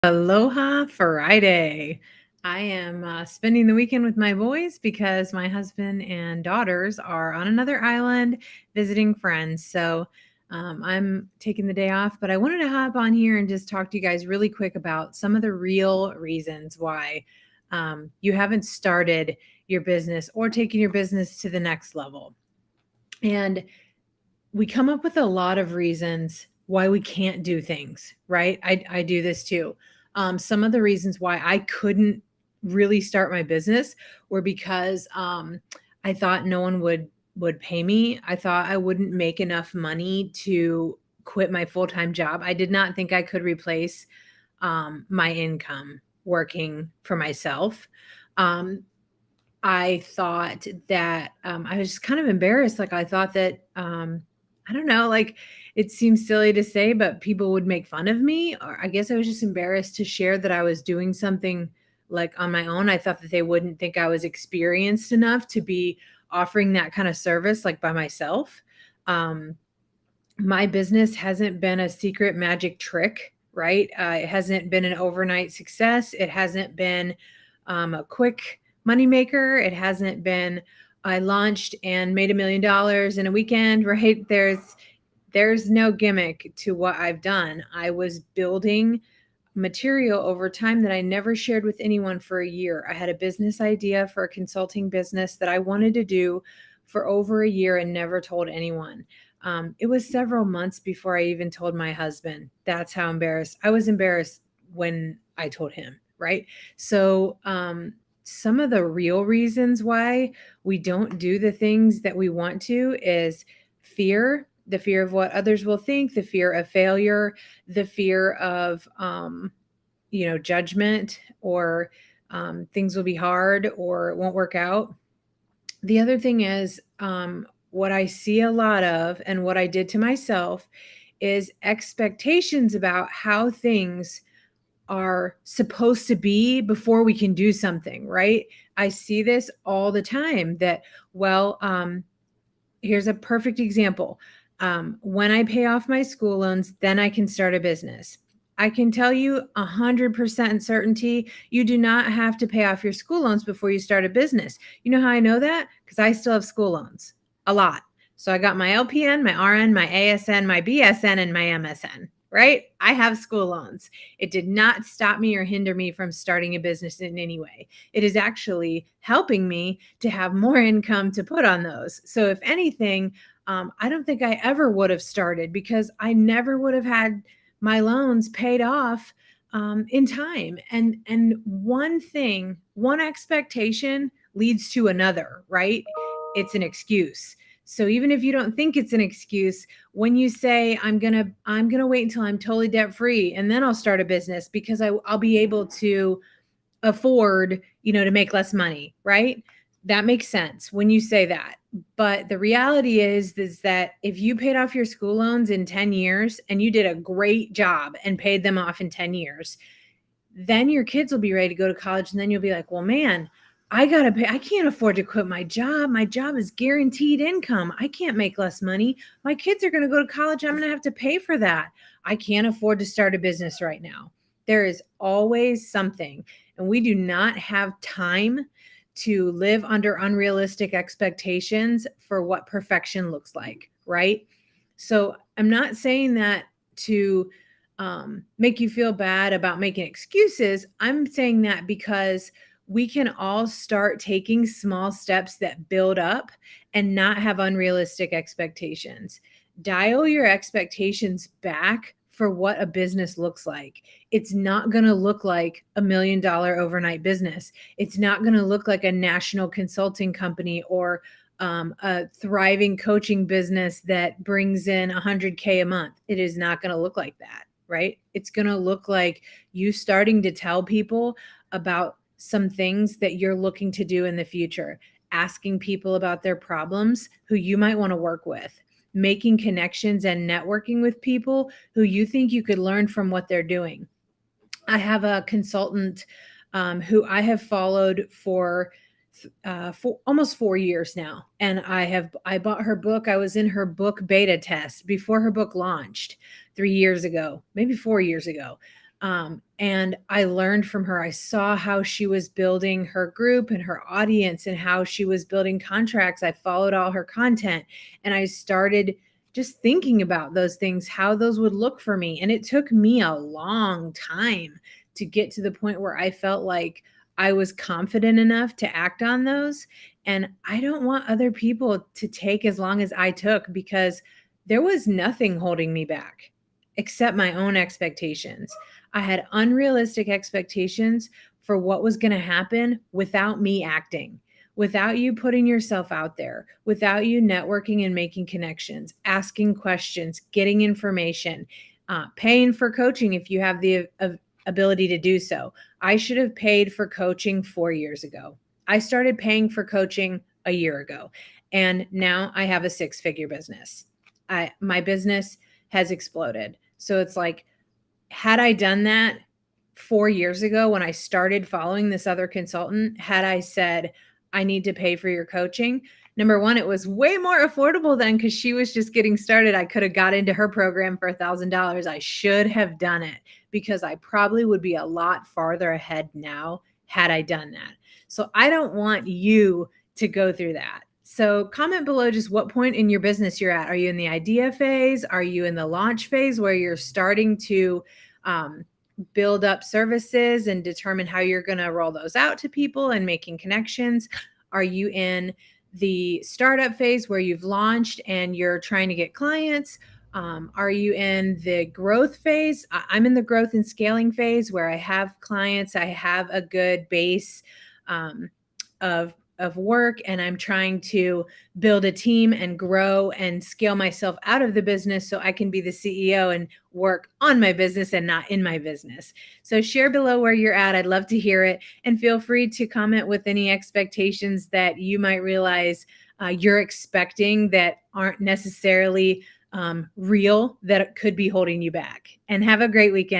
Aloha Friday. I am spending the weekend with my boys because my husband and daughters are on another island visiting friends. So I'm taking the day off, but I wanted to hop on here and just talk to you guys really quick about some of the real reasons why you haven't started your business or taken your business to the next level. And we come up with a lot of reasons why we can't do things, right? I do this too. Some of the reasons why I couldn't really start my business were because I thought no one would pay me. I thought I wouldn't make enough money to quit my full-time job. I did not think I could replace my income working for myself. Um, I thought that I was just kind of embarrassed. Like I thought that I don't know, like it seems silly to say, but people would make fun of me. Or I guess I was just embarrassed to share that I was doing something like on my own. I thought that they wouldn't think I was experienced enough to be offering that kind of service like by myself. Um, my business hasn't been a secret magic trick, right? It hasn't been an overnight success. It hasn't been a quick moneymaker. It hasn't been I launched and made $1 million in a weekend, right? There's no gimmick to what I've done. I was building material over time that I never shared with anyone for a year. I had a business idea for a consulting business that I wanted to do for over a year and never told anyone. It was several months before I even told my husband. That's how embarrassed I was. Embarrassed when I told him, right? So some of the real reasons why we don't do the things that we want to is fear, the fear of what others will think, the fear of failure, the fear of judgment, or things will be hard or it won't work out. The other thing is, what I see a lot of and what I did to myself is expectations about how things are supposed to be before we can do something, right? I see this all the time that, well, here's a perfect example. When I pay off my school loans, then I can start a business. I can tell you 100% certainty, you do not have to pay off your school loans before you start a business. You know how I know that? Because I still have school loans, a lot. So I got my LPN, my RN, my ASN, my BSN, and my MSN, right? I have school loans. It did not stop me or hinder me from starting a business in any way. It is actually helping me to have more income to put on those. So if anything, I don't think I ever would have started because I never would have had my loans paid off in time. And one expectation leads to another, right? It's an excuse. So even if you don't think it's an excuse, when you say I'm gonna wait until I'm totally debt free and then I'll start a business because I'll be able to afford, to make less money, right? That makes sense when you say that. But the reality is that if you paid off your school loans in 10 years and you did a great job and paid them off in 10 years, then your kids will be ready to go to college and then you'll be like, "Well, man, I got to pay I can't afford to quit my job. My job is guaranteed income. I can't make less money. My kids are going to go to college. I'm going to have to pay for that. I can't afford to start a business right now." There is always something, and we do not have time to live under unrealistic expectations for what perfection looks like, right? So I'm not saying that to make you feel bad about making excuses. I'm saying that because we can all start taking small steps that build up and not have unrealistic expectations. Dial your expectations back for what a business looks like. It's not going to look like $1 million overnight business. It's not going to look like a national consulting company or a thriving coaching business that brings in 100K a month. It is not going to look like that, right? It's going to look like you starting to tell people about some things that you're looking to do in the future, asking people about their problems who you might want to work with, making connections and networking with people who you think you could learn from what they're doing. I have a consultant who I have followed for almost 4 years now, and I bought her book. I was in her book beta test before her book launched 3 years ago, maybe 4 years ago. And I learned from her. I saw how she was building her group and her audience and how she was building contracts. I followed all her content and I started just thinking about those things, how those would look for me. And it took me a long time to get to the point where I felt like I was confident enough to act on those. And I don't want other people to take as long as I took because there was nothing holding me back except my own expectations. I had unrealistic expectations for what was going to happen without me acting, without you putting yourself out there, without you networking and making connections, asking questions, getting information, paying for coaching if you have the ability to do so. I should have paid for coaching 4 years ago. I started paying for coaching a year ago, and now I have a six-figure business. My business has exploded. So it's like, had I done that 4 years ago when I started following this other consultant, had I said, I need to pay for your coaching, number one, it was way more affordable then because she was just getting started. I could have got into her program for $1,000. I should have done it because I probably would be a lot farther ahead now had I done that. So I don't want you to go through that. So comment below just what point in your business you're at. Are you in the idea phase? Are you in the launch phase where you're starting to build up services and determine how you're going to roll those out to people and making connections? Are you in the startup phase where you've launched and you're trying to get clients? Are you in the growth phase? I'm in the growth and scaling phase where I have clients, I have a good base of work, and I'm trying to build a team and grow and scale myself out of the business so I can be the CEO and work on my business and not in my business. So share below where you're at. I'd love to hear it. And feel free to comment with any expectations that you might realize you're expecting that aren't necessarily real, that could be holding you back. And have a great weekend.